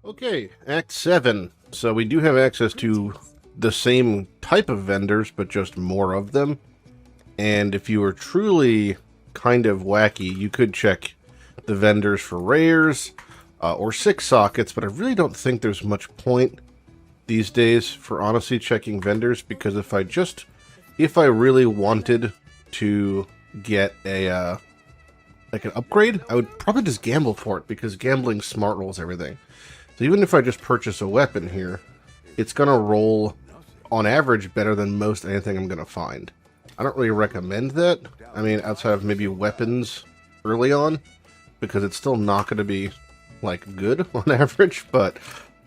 Okay, Act 7. So we do have access to the same type of vendors, but just more of them. And if you were truly kind of wacky, you could check the vendors for rares or 6 sockets, but I really don't think there's much point these days for honestly checking vendors, because if I really wanted to get a like an upgrade, I would probably just gamble for it, because gambling smart rolls everything. So even if I just purchase a weapon here, it's going to roll, on average, better than most anything I'm going to find. I don't really recommend that. I mean, outside of maybe weapons early on, because it's still not going to be, like, good on average. But,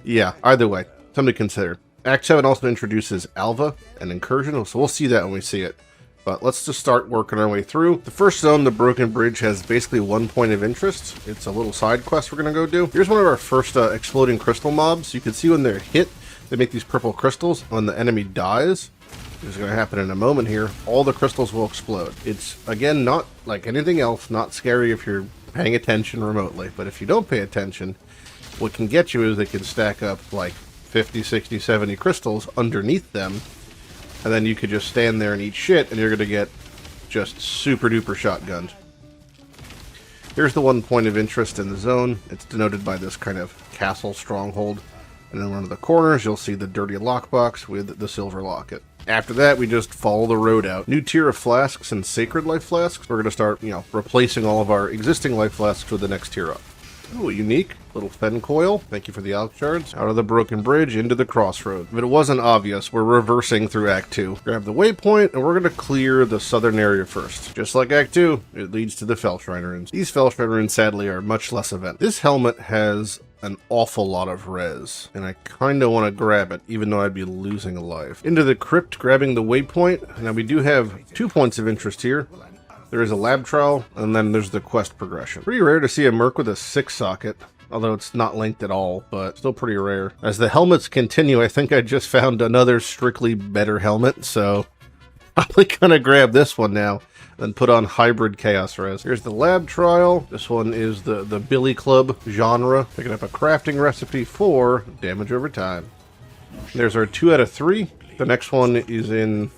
yeah, either way, something to consider. Act 7 also introduces Alva and Incursion, so we'll see that when we see it. But let's just start working our way through. The first zone, the Broken Bridge, has basically one point of interest. It's a little side quest we're going to go do. Here's one of our first exploding crystal mobs. You can see when they're hit, they make these purple crystals. When the enemy dies, which is going to happen in a moment here, all the crystals will explode. It's, again, not like anything else, not scary if you're paying attention remotely. But if you don't pay attention, what can get you is they can stack up like 50, 60, 70 crystals underneath them. And then you could just stand there and eat shit, and you're going to get just super duper shotgunned. Here's the one point of interest in the zone. It's denoted by this kind of castle stronghold. And in one of the corners, you'll see the dirty lockbox with the silver locket. After that, we just follow the road out. New tier of flasks and sacred life flasks. We're going to start, replacing all of our existing life flasks with the next tier up. Oh, unique. Little fen coil. Thank you for the alch shards. Out of the Broken Bridge into the crossroad. If it wasn't obvious, we're reversing through Act 2. Grab the waypoint, and we're going to clear the southern area first. Just like Act 2, it leads to the Fellshrine runes. These Fellshrine runes, sadly, are much less event. This helmet has an awful lot of res, and I kind of want to grab it, even though I'd be losing a life. Into the crypt, grabbing the waypoint. Now, we do have 2 points of interest here. There is a lab trial, and then there's the quest progression. Pretty rare to see a merc with a 6 socket, although it's not linked at all, but still pretty rare. As the helmets continue, I think I just found another strictly better helmet, so probably gonna grab this one now, then put on hybrid chaos res. Here's the lab trial. This one is the Billy Club genre. Picking up a crafting recipe for damage over time. There's our 2 out of 3. The next one is in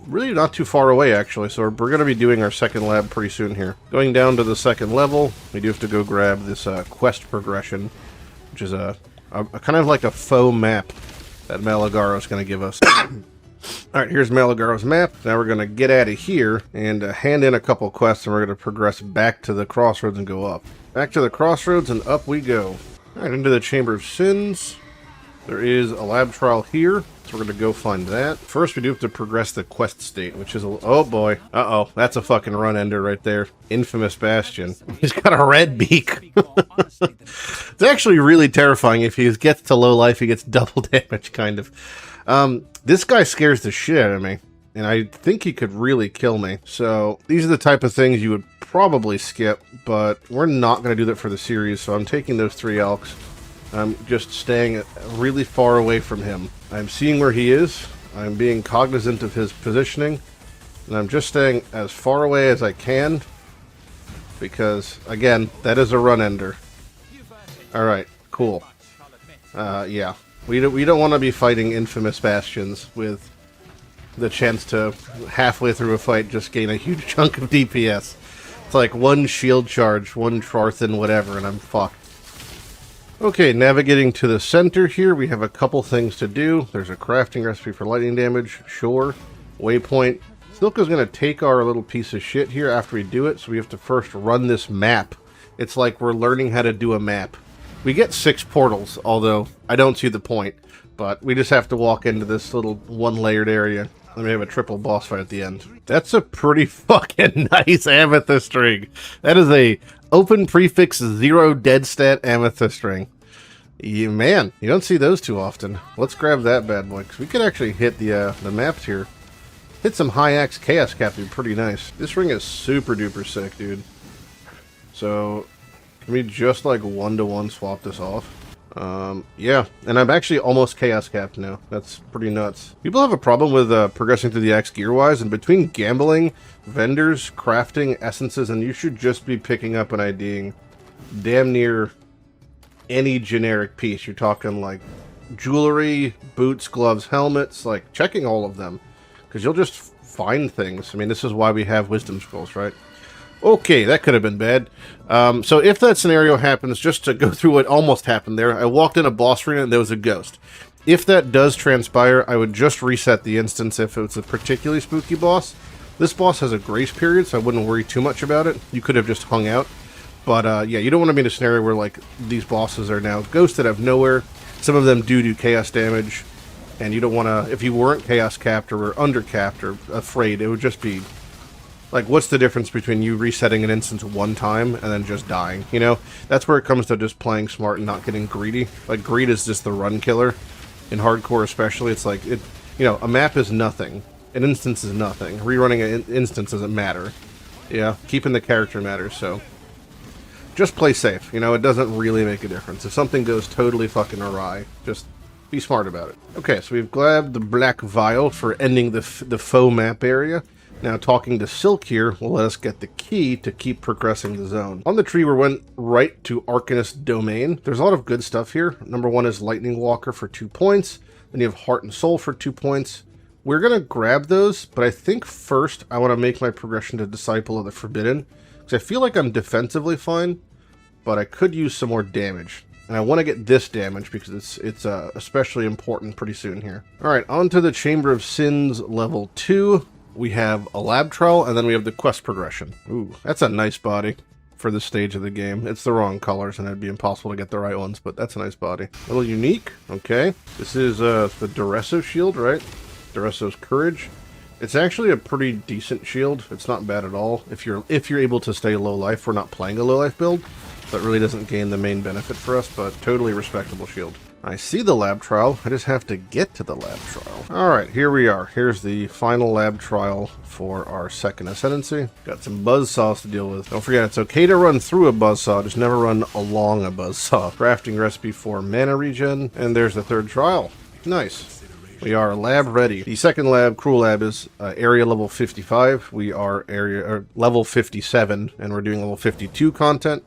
really not too far away, actually, so we're going to be doing our second lab pretty soon here. Going down to the second level, we do have to go grab this quest progression, which is a kind of like a faux map that Malagaro's going to give us. Alright, here's Malagaro's map. Now we're going to get out of here and hand in a couple quests, and we're going to progress back to the crossroads and go up. Back to the crossroads, and up we go. Alright, into the Chamber of Sins. There is a lab trial here, so we're going to go find that. First, we do have to progress the quest state, which is a... Oh, boy. Uh-oh. That's a fucking run ender right there. Infamous Bastion. He's got a red beak. It's actually really terrifying. If he gets to low life, he gets double damage, kind of. This guy scares the shit out of me, and I think he could really kill me. So, these are the type of things you would probably skip, but we're not going to do that for the series, so I'm taking those 3 elks. I'm just staying really far away from him. I'm seeing where he is. I'm being cognizant of his positioning. And I'm just staying as far away as I can. Because, again, that is a run ender. Alright, cool. Yeah. We don't want to be fighting infamous bastions with the chance to, halfway through a fight, just gain a huge chunk of DPS. It's like one shield charge, one Trarthus, whatever, and I'm fucked. Okay, navigating to the center here, we have a couple things to do. There's a crafting recipe for lightning damage, sure. Waypoint. Silka's going to take our little piece of shit here after we do it, so we have to first run this map. It's like we're learning how to do a map. We get 6 portals, although I don't see the point, but we just have to walk into this little one-layered area. Then we have a triple boss fight at the end. That's a pretty fucking nice amethyst ring. That is a open prefix 0 dead stat amethyst ring. Yeah, man, you don't see those too often. Let's grab that bad boy, because we could actually hit the maps here. Hit some high axe chaos cap, would be pretty nice. This ring is super duper sick, dude. So, can we just like 1-to-1 swap this off? Yeah, and I'm actually almost chaos capped now. That's pretty nuts. People have a problem with progressing through the axe gear-wise, and between gambling, vendors, crafting, essences, and you should just be picking up and IDing damn near any generic piece. You're talking like jewelry, boots, gloves, helmets, like checking all of them, because you'll just find things. I mean, this is why we have wisdom scrolls, right? Okay, that could have been bad. So if that scenario happens, just to go through what almost happened there, I walked in a boss arena and there was a ghost. If that does transpire, I would just reset the instance if it's a particularly spooky boss. This boss has a grace period, so I wouldn't worry too much about it. You could have just hung out. But yeah, you don't want to be in a scenario where like these bosses are now ghosted out of nowhere. Some of them do chaos damage, and you don't want to, if you weren't chaos capped or were under capped or afraid, it would just be like, what's the difference between you resetting an instance one time and then just dying? You know, that's where it comes to just playing smart and not getting greedy. Like, greed is just the run killer. In hardcore especially, it's like, you know, a map is nothing. An instance is nothing. Rerunning an instance doesn't matter. Yeah, keeping the character matters, so just play safe. You know, it doesn't really make a difference. If something goes totally fucking awry, just be smart about it. Okay, so we've grabbed the Black Vial for ending the faux map area. Now, talking to Silk here will let us get the key to keep progressing the zone. On the tree, we went right to Arcanist Domain. There's a lot of good stuff here. Number one is Lightning Walker for 2 points. Then you have Heart and Soul for 2 points. We're going to grab those, but I think first I want to make my progression to Disciple of the Forbidden, because I feel like I'm defensively fine, but I could use some more damage. And I want to get this damage because it's especially important pretty soon here. All right, on to the Chamber of Sins level 2. We have a lab trial, and then we have the quest progression. Ooh, that's a nice body for this stage of the game. It's the wrong colors, and it'd be impossible to get the right ones, but that's a nice body. A little unique, okay. This is the Duresso shield, right? Duresso's Courage. It's actually a pretty decent shield. It's not bad at all. If you're able to stay low life, we're not playing a low life build. That really doesn't gain the main benefit for us, but totally respectable shield. I see the lab trial. I just have to get to the lab trial. Alright, here we are. Here's the final lab trial for our second ascendancy. Got some buzzsaws to deal with. Don't forget, it's okay to run through a buzzsaw, just never run along a buzzsaw. Crafting recipe for mana regen, and there's the third trial. Nice. We are lab ready. The second lab, Cruel Lab, is area level 55. We are level 57, and we're doing level 52 content.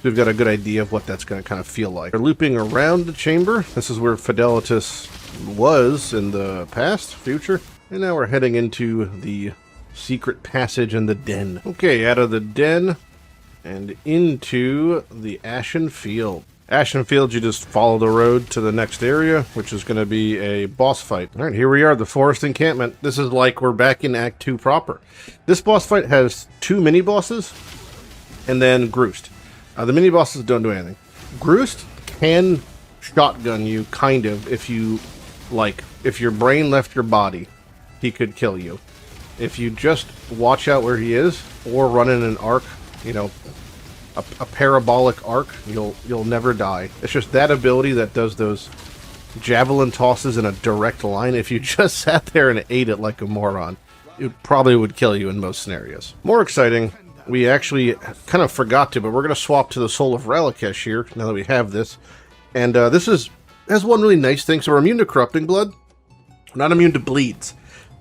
We've got a good idea of what that's going to kind of feel like. We're looping around the chamber. This is where Fidelitas was in the past, future. And now we're heading into the secret passage in the den. Okay, out of the den and into the Ashen Field. Ashen Fields, you just follow the road to the next area, which is going to be a boss fight. All right, here we are, the Forest Encampment. This is like we're back in Act 2 proper. This boss fight has 2 mini-bosses and then Groost. The mini-bosses don't do anything. Groost can shotgun you, kind of, if you, like, if your brain left your body, he could kill you. If you just watch out where he is, or run in an arc, you know, a parabolic arc, you'll never die. It's just that ability that does those javelin tosses in a direct line. If you just sat there and ate it like a moron, it probably would kill you in most scenarios. More exciting, we actually kind of forgot to, but we're going to swap to the Soul of Ralakesh here, now that we have this. And this has one really nice thing. So we're immune to Corrupting Blood. We're not immune to bleeds.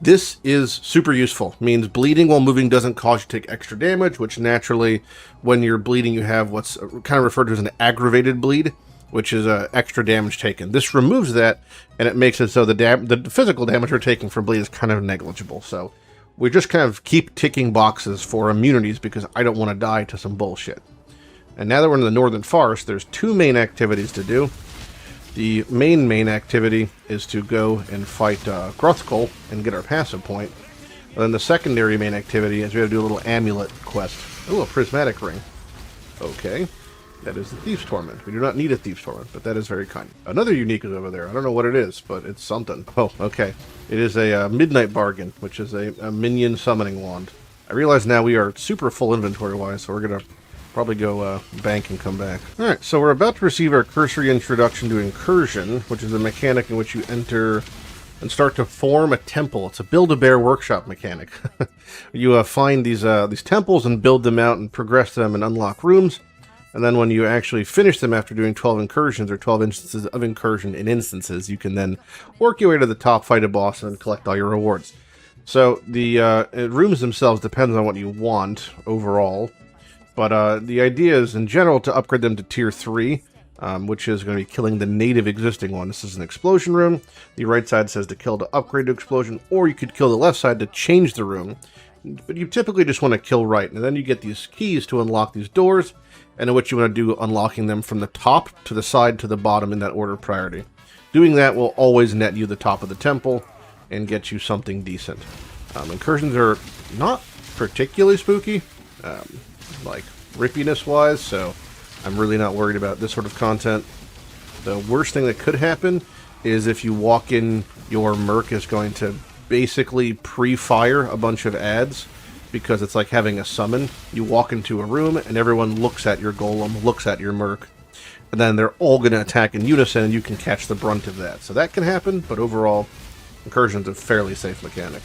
This is super useful. Means bleeding while moving doesn't cause you to take extra damage, which naturally, when you're bleeding, you have what's kind of referred to as an aggravated bleed, which is extra damage taken. This removes that, and it makes it so the physical damage we're taking for bleed is kind of negligible. So we just kind of keep ticking boxes for immunities because I don't want to die to some bullshit. And now that we're in the Northern Forest, there's 2 main activities to do. The main activity is to go and fight Gruthkul and get our passive point. And then the secondary main activity is we have to do a little amulet quest. Ooh, a prismatic ring. Okay. That is the Thief's Torment. We do not need a Thief's Torment, but that is very kind. Another unique is over there. I don't know what it is, but it's something. Oh, okay. It is a Midnight Bargain, which is a minion summoning wand. I realize now we are super full inventory-wise, so we're going to probably go bank and come back. Alright, so we're about to receive our cursory introduction to Incursion, which is a mechanic in which you enter and start to form a temple. It's a Build-A-Bear workshop mechanic. You find these temples and build them out and progress them and unlock rooms. And then when you actually finish them after doing 12 incursions or 12 instances of incursion in instances, you can then work your way to the top, fight a boss, and collect all your rewards. So the rooms themselves depends on what you want overall. But the idea is, in general, to upgrade them to Tier 3. which is going to be killing the native existing one. This is an explosion room. The right side says to kill to upgrade to explosion, or you could kill the left side to change the room. But you typically just want to kill right, and then you get these keys to unlock these doors, and what you want to do, unlocking them from the top to the side to the bottom in that order of priority. Doing that will always net you the top of the temple and get you something decent. Incursions are not particularly spooky, like rippiness-wise, so I'm really not worried about this sort of content. The worst thing that could happen is if you walk in, your merc is going to basically pre-fire a bunch of ads, because it's like having a summon. You walk into a room and everyone looks at your golem, looks at your merc, and then they're all going to attack in unison and you can catch the brunt of that. So that can happen, but overall, Incursion's a fairly safe mechanic.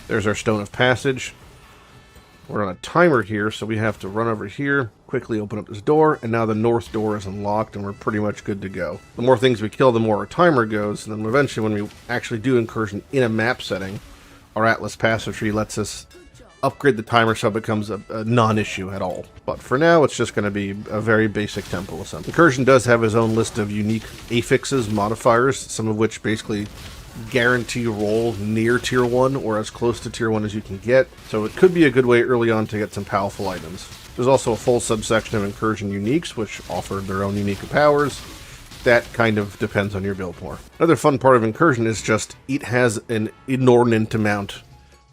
There's our Stone of Passage. We're on a timer here, so we have to run over here, quickly open up this door, and now the north door is unlocked, and we're pretty much good to go. The more things we kill, the more our timer goes, and then eventually when we actually do Incursion in a map setting, our Atlas Passage tree lets us upgrade the timer so it becomes a non-issue at all. But for now, it's just going to be a very basic temple assembly. Incursion does have his own list of unique affixes, modifiers, some of which basically guarantee roll near tier 1 or as close to tier 1 as you can get, so it could be a good way early on to get some powerful items. There's also a full subsection of Incursion uniques, which offer their own unique powers. That kind of depends on your build more. Another fun part of Incursion is just it has an inordinate amount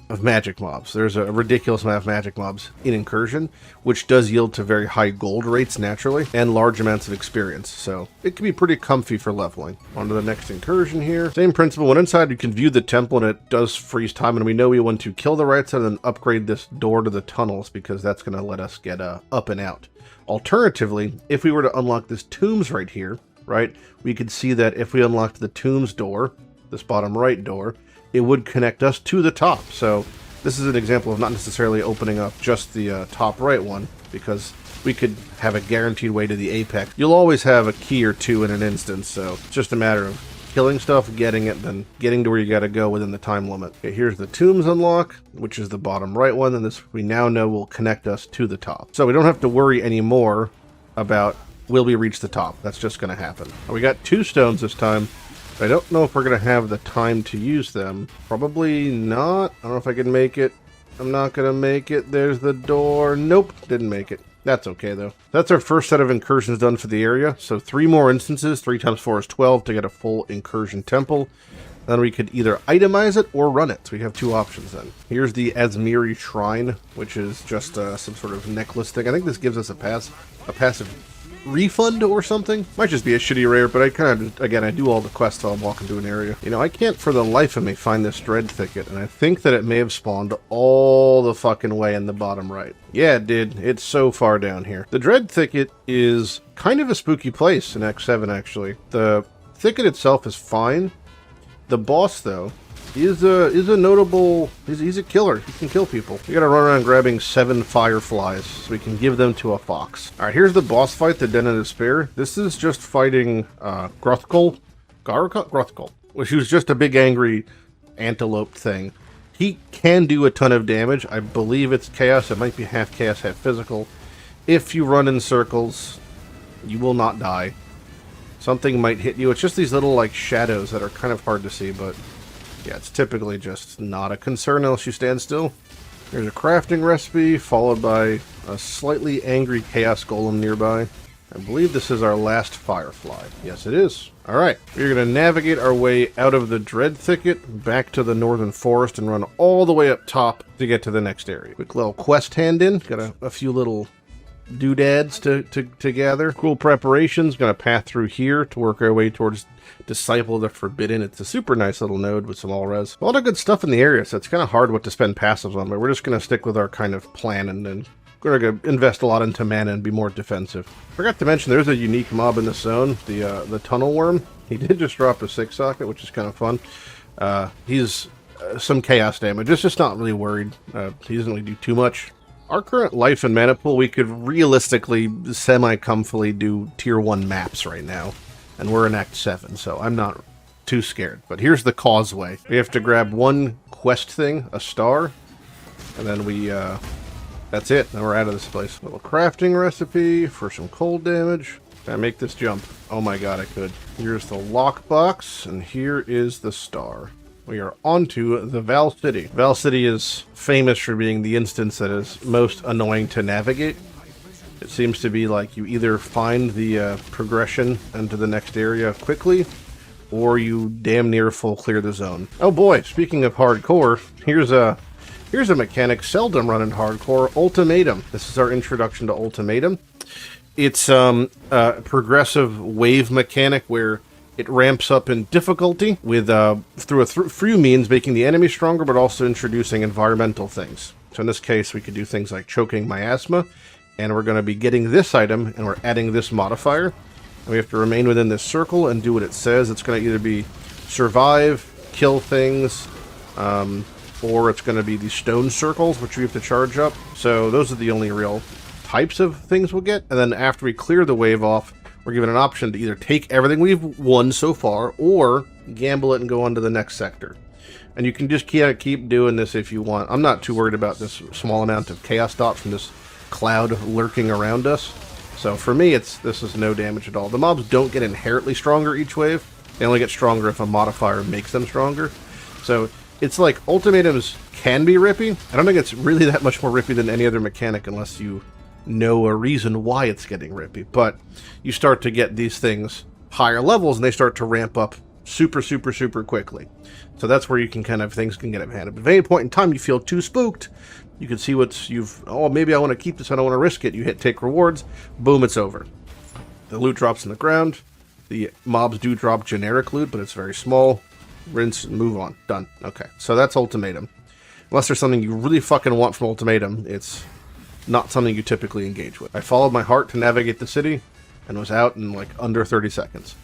of magic mobs. There's a ridiculous amount of magic mobs in Incursion, which does yield to very high gold rates naturally, and large amounts of experience, so it can be pretty comfy for leveling. On to the next Incursion here. Same principle, when inside you can view the temple and it does freeze time, and we know we want to kill the right side and then upgrade this door to the tunnels, because that's going to let us get up and out. Alternatively, if we were to unlock this tombs right here, right, we could see that if we unlocked the tombs door, this bottom right door, it would connect us to the top. So this is an example of not necessarily opening up just the top right one, because we could have a guaranteed way to the apex. You'll always have a key or two in an instance, so it's just a matter of killing stuff, getting it, then getting to where you gotta go within the time limit. Okay, here's the tombs unlock, which is the bottom right one, and this we now know will connect us to the top. So we don't have to worry anymore about will we reach the top. That's just gonna happen. We got 2 stones this time. I don't know if we're going to have the time to use them. Probably not. I don't know if I can make it. I'm not going to make it. There's the door. Nope, didn't make it. That's okay, though. That's our first set of Incursions done for the area. So 3 more instances. 3 times 4 is 12 to get a full Incursion temple. Then we could either itemize it or run it. So we have 2 options then. Here's the Asmiri Shrine, which is just some sort of necklace thing. I think this gives us a passive refund or something. Might just be a shitty rare, but I kind of, again, I do all the quests while I'm walking to an area. You know, I can't for the life of me find this Dread Thicket, and I think that it may have spawned all the fucking way in the bottom right. Yeah, it did. It's so far down here. The Dread Thicket is kind of a spooky place in X7, actually. The Thicket itself is fine. The boss, though, is a notable... He's a killer. He can kill people. You gotta run around grabbing 7 fireflies so we can give them to a fox. Alright, here's the boss fight, the Den of Despair. This is just fighting Gruthkul, which was just a big angry antelope thing. He can do a ton of damage. I believe it's chaos. It might be half chaos, half physical. If you run in circles, you will not die. Something might hit you. It's just these little like shadows that are kind of hard to see, but yeah, it's typically just not a concern unless you stand still. There's a crafting recipe, followed by a slightly angry Chaos Golem nearby. I believe this is our last Firefly. Yes, it is. Alright, we're going to navigate our way out of the Dread Thicket, back to the Northern Forest, and run all the way up top to get to the next area. Quick little quest hand in. Got a few little doodads to gather. Cool preparations. Going to path through here to work our way towards Disciple of the Forbidden. It's a super nice little node with some all-res. A lot of good stuff in the area, so it's kind of hard what to spend passives on, but we're just going to stick with our kind of plan, and then we're going to invest a lot into mana and be more defensive. Forgot to mention there's a unique mob in the zone, the Tunnel Worm. He did just drop a 6 socket, which is kind of fun. He's some chaos damage. It's just not really worried. He doesn't really do too much. Our current life and mana pool, we could realistically semi-comfortably do tier 1 maps right now. And we're in Act 7, so I'm not too scared. But here's the Causeway. We have to grab 1 quest thing, a star, and then we, that's it. Then we're out of this place. Little crafting recipe for some cold damage. Can I make this jump? Oh my god, I could. Here's the lockbox, and here is the star. We are onto the Val City. Val City is famous for being the instance that is most annoying to navigate. It seems to be like you either find the progression into the next area quickly, or you damn near full clear the zone. Oh boy, speaking of hardcore, here's a mechanic seldom run in hardcore, Ultimatum. This is our introduction to Ultimatum. It's a progressive wave mechanic where it ramps up in difficulty with through a few means, making the enemy stronger, but also introducing environmental things. So in this case, we could do things like choking miasma, and we're going to be getting this item, and we're adding this modifier. And we have to remain within this circle and do what it says. It's going to either be survive, kill things, or it's going to be these stone circles, which we have to charge up. So those are the only real types of things we'll get. And then after we clear the wave off, we're given an option to either take everything we've won so far, or gamble it and go on to the next sector. And you can just keep doing this if you want. I'm not too worried about this small amount of chaos dots from this cloud lurking around us. So for me, this is no damage at all. The mobs don't get inherently stronger each wave. They only get stronger if a modifier makes them stronger. So it's like ultimatums can be rippy. I don't think it's really that much more rippy than any other mechanic unless you know a reason why it's getting rippy. But you start to get these things higher levels and they start to ramp up super quickly. So that's where you can things can get out of hand. But at any point in time you feel too spooked, you can see oh, maybe I want to keep this, I don't want to risk it. You hit take rewards, boom, it's over. The loot drops in the ground. The mobs do drop generic loot, but it's very small. Rinse and move on. Done. Okay, so that's Ultimatum. Unless there's something you really fucking want from Ultimatum, it's not something you typically engage with. I followed my heart to navigate the city and was out in like under 30 seconds.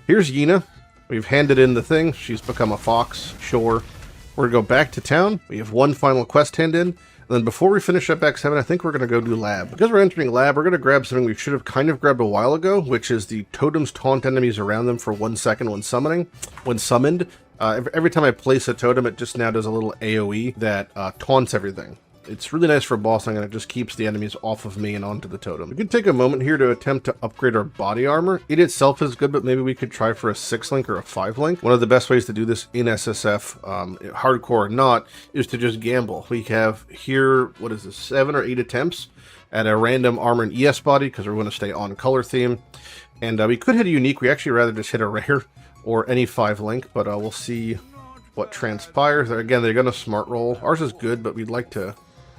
Here's Yina. We've handed in the thing. She's become a fox. Sure. We're going to go back to town. We have one final quest hand in. And then before we finish up Act 7, I think we're going to go do Lab. Because we're entering Lab, we're going to grab something we should have kind of grabbed a while ago, which is the totems taunt enemies around them for 1 second when summoned. Every time I place a totem, it just now does a little AoE that taunts everything. It's really nice for bossing, and it just keeps the enemies off of me and onto the totem. We could take a moment here to attempt to upgrade our body armor. It itself is good, but maybe we could try for a 6-link or a 5-link. One of the best ways to do this in SSF, hardcore or not, is to just gamble. We have here, 7 or 8 attempts at a random armor and ES body, because we're going to stay on color theme. And we could hit a unique. We actually rather just hit a rare or any 5-link, but we'll see what transpires. Again, they're going to smart roll. Ours is good, but we'd like to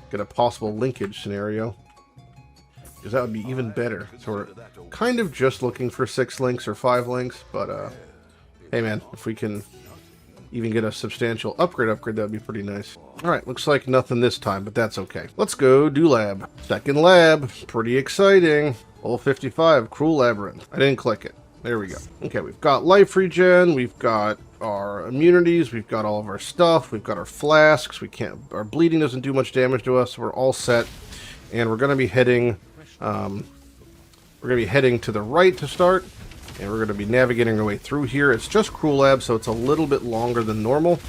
get a possible linkage scenario, because that would be even better. So we're kind of just looking for 6 links or 5 links, but hey man, if we can even get a substantial upgrade, that would be pretty nice. Alright, looks like nothing this time, but that's okay. Let's go do Lab. Second Lab, pretty exciting. Level 55, Cruel Labyrinth. I didn't click it. There we go. Okay, we've got life regen, we've got our immunities, we've got all of our stuff, we've got our flasks, our bleeding doesn't do much damage to us, so we're all set. And we're gonna be heading to the right to start, and we're gonna be navigating our way through here. It's just Cruel Lab, so it's a little bit longer than normal.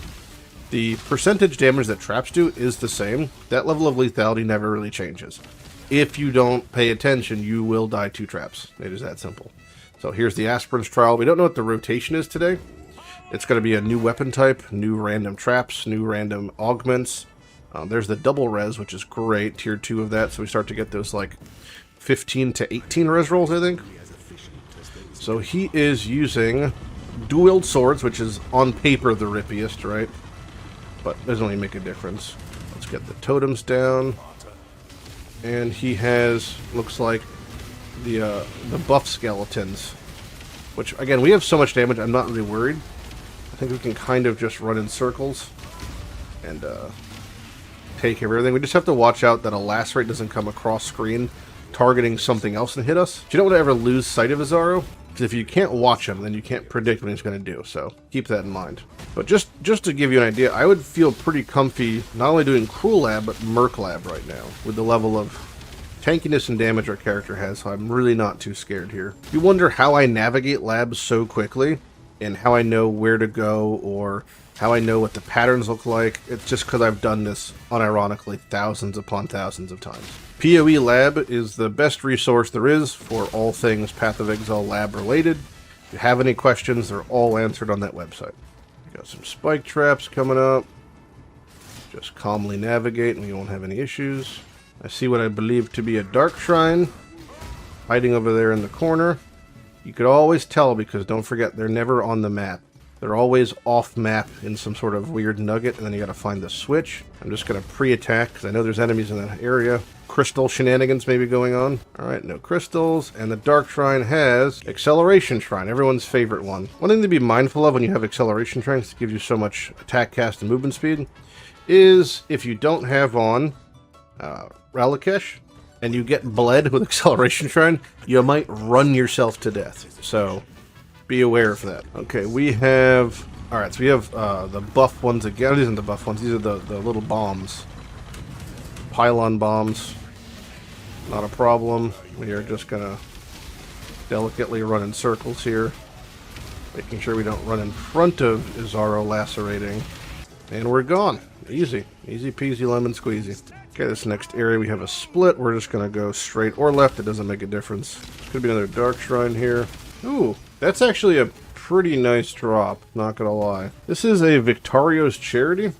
The percentage damage that traps do is the same. That level of lethality never really changes. If you don't pay attention, you will die to traps. It is that simple. So here's the Aspirin's Trial. We don't know what the rotation is today. It's going to be a new weapon type, new random traps, new random augments. There's the double res, which is great. Tier 2 of that, so we start to get those like 15 to 18 res rolls, I think. So he is using dual-wield swords, which is on paper the rippiest, right? But doesn't really make a difference. Let's get the totems down. And he has, looks like, the buff skeletons, which again, we have so much damage, I'm not really worried. I think we can kind of just run in circles and take care of everything. We just have to watch out that a lacerate doesn't come across screen targeting something else and hit us. You don't want to ever lose sight of Azaro, because if you can't watch him, then you can't predict what he's going to do, so keep that in mind. But just to give you an idea, I would feel pretty comfy not only doing Cruel Lab, but Merc Lab right now, with the level of tankiness and damage our character has, so I'm really not too scared here. You wonder how I navigate labs so quickly. and how I know where to go or how I know what the patterns look like. It's just because I've done this, unironically, thousands upon thousands of times. PoE Lab is the best resource there is for all things Path of Exile Lab related. If you have any questions, they're all answered on that website. Got some spike traps coming up. Just calmly navigate and we won't have any issues. I see what I believe to be a dark shrine hiding over there in the corner. You could always tell because don't forget they're never on the map. They're always off map in some sort of weird nugget, and then you gotta find the switch. I'm just gonna pre-attack because I know there's enemies in that area. Crystal shenanigans may be going on. Alright, no crystals. And the Dark Shrine has Acceleration Shrine, everyone's favorite one. One thing to be mindful of when you have Acceleration Shrines, it gives you so much attack, cast, and movement speed, is if you don't have on Ralakesh, and you get bled with Acceleration Shrine, you might run yourself to death. So, be aware of that. Okay, we have... Alright, so we have the buff ones again. These aren't the buff ones, these are the little bombs. Pylon bombs. Not a problem. We are just gonna delicately run in circles here. Making sure we don't run in front of Izaro lacerating. And we're gone. Easy. Easy peasy lemon squeezy. Okay, this next area we have a split. We're just gonna go straight or left. It doesn't make a difference. Could be another dark shrine here. Ooh, that's actually a pretty nice drop, not gonna lie. This is a Victorio's Charity.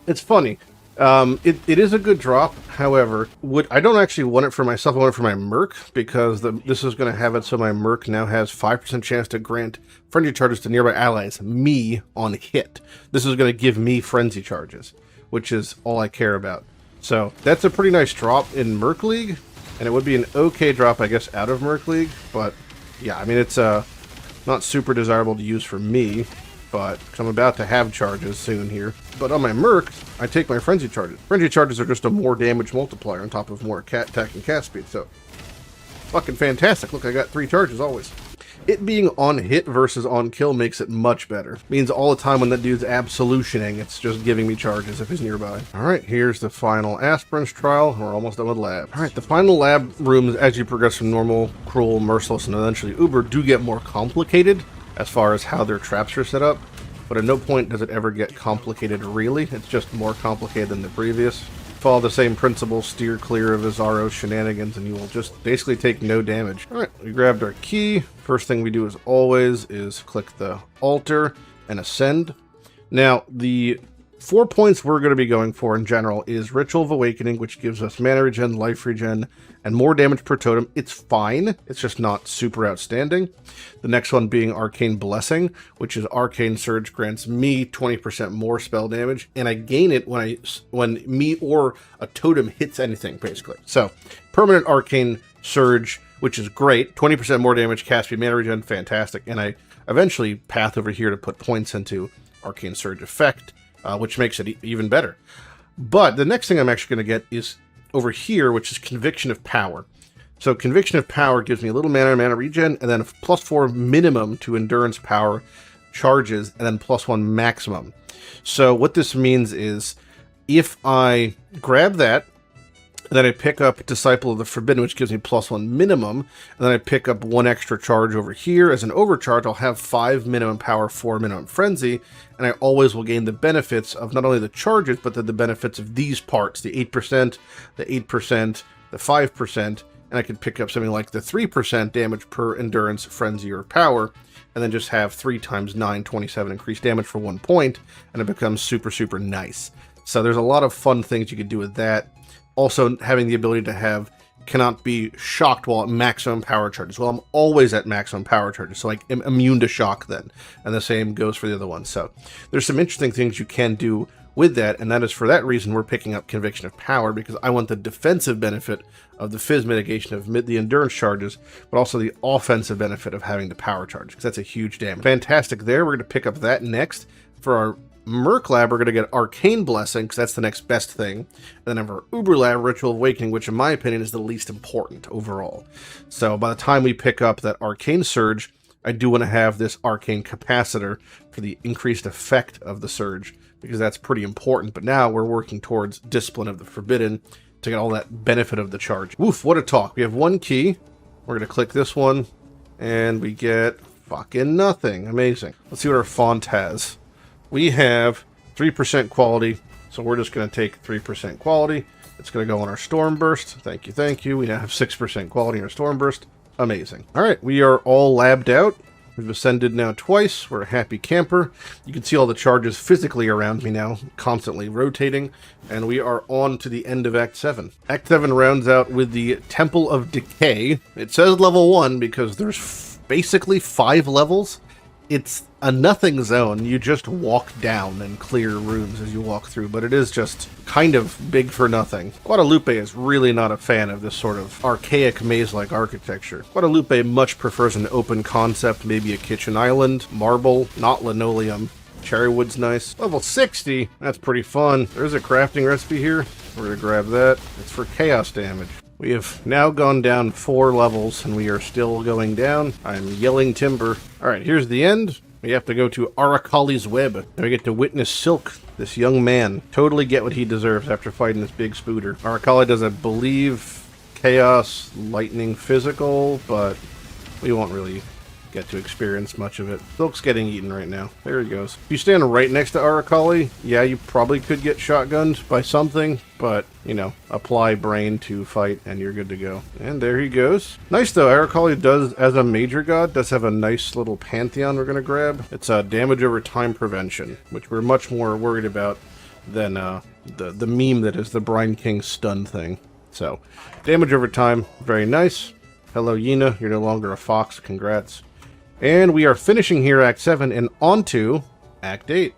It's funny. It is a good drop, however, I don't actually want it for myself, I want it for my Merc, because this is going to have it so my Merc now has 5% chance to grant frenzy charges to nearby allies, me, on hit. This is going to give me frenzy charges, which is all I care about. So, that's a pretty nice drop in Merc League, and it would be an okay drop, I guess, out of Merc League, but, yeah, I mean, it's not super desirable to use for me, but I'm about to have charges soon here. But on my Merc, I take my Frenzy Charges. Frenzy Charges are just a more damage multiplier on top of more attack and cast speed, so fucking fantastic. Look, I got 3 charges always. It being on hit versus on kill makes it much better. Means all the time when that dude's absolutioning, it's just giving me charges if he's nearby. Alright, here's the final Aspirants trial. We're almost done with lab. Alright, the final lab rooms, as you progress from normal, cruel, merciless, and eventually uber, do get more complicated as far as how their traps are set up, but at no point does it ever get complicated really. It's just more complicated than the previous. Follow the same principle, steer clear of Izaro's shenanigans, and you will just basically take no damage. Alright, we grabbed our key. First thing we do as always is click the altar and ascend. Now, the 4 points we're going to be going for in general is Ritual of Awakening, which gives us mana regen, life regen, and more damage per totem. It's fine. It's just not super outstanding. The next one being Arcane Blessing, which is Arcane Surge, grants me 20% more spell damage, and I gain it when me or a totem hits anything, basically. So, permanent Arcane Surge, which is great. 20% more damage, cast speed, mana regen, fantastic. And I eventually path over here to put points into Arcane Surge effect, which makes it even better. But the next thing I'm actually going to get is over here, which is Conviction of Power. So Conviction of Power gives me a little mana regen, and then a +4 minimum to Endurance Power charges, and then +1 maximum. So what this means is, if I grab that, and then I pick up Disciple of the Forbidden, which gives me +1 minimum, and then I pick up 1 extra charge over here as an overcharge, I'll have 5 minimum power, 4 minimum frenzy, and I always will gain the benefits of not only the charges, but the benefits of these parts, the 8%, the 8%, the 5%, and I can pick up something like the 3% damage per endurance, frenzy, or power, and then just have 3 times 9, 27 increased damage for 1 point, and it becomes super, super nice. So there's a lot of fun things you can do with that. Also, having the ability to have cannot be shocked while at maximum power charges. Well, I'm always at maximum power charges, so I am immune to shock then. And the same goes for the other ones. So there's some interesting things you can do with that, and that is for that reason we're picking up Conviction of Power, because I want the defensive benefit of the Fizz mitigation of the endurance charges, but also the offensive benefit of having the power charge, because that's a huge damage. Fantastic there. We're going to pick up that next. For our Merc Lab, we're going to get Arcane Blessing, because that's the next best thing. And then have our Uber Lab, Ritual Awakening, which in my opinion is the least important overall. So by the time we pick up that Arcane Surge, I do want to have this Arcane Capacitor for the increased effect of the Surge, because that's pretty important. But now we're working towards Discipline of the Forbidden to get all that benefit of the charge. Woof, what a talk. We have 1 key. We're going to click this one, and we get Fucking nothing. Amazing. Let's see what our font has. We have 3% quality, so we're just going to take 3% quality. It's going to go on our Stormburst. Thank you, thank you. We now have 6% quality in our Stormburst. Amazing. All right, we are all labbed out. We've ascended now twice. We're a happy camper. You can see all the charges physically around me now, constantly rotating. And we are on to the end of Act 7. Act 7 rounds out with the Temple of Decay. It says level 1 because there's basically 5 levels. It's a nothing zone. You just walk down and clear rooms as you walk through, but it is just kind of big for nothing. Guadalupe is really not a fan of this sort of archaic maze-like architecture. Guadalupe much prefers an open concept, maybe a kitchen island, marble, not linoleum. Cherrywood's nice. Level 60, that's pretty fun. There's a crafting recipe here. We're gonna grab that. It's for chaos damage. We have now gone down 4 levels, and we are still going down. I'm yelling timber. Alright, here's the end. We have to go to Arakali's Web. And we get to witness Silk, this young man, totally get what he deserves after fighting this big spooter. Arakali does, I believe, chaos, lightning, physical, but we won't really get to experience much of it. Silk's getting eaten right now. There he goes. If you stand right next to Arakali, yeah, you probably could get shotgunned by something, but, you know, apply brain to fight and you're good to go. And there he goes. Nice though, Arakali does, as a major god, does have a nice little pantheon we're gonna grab. It's damage over time prevention, which we're much more worried about than the meme that is the Brine King stun thing. So, damage over time, very nice. Hello Yina, you're no longer a fox, congrats. And we are finishing here Act 7 and on to Act 8.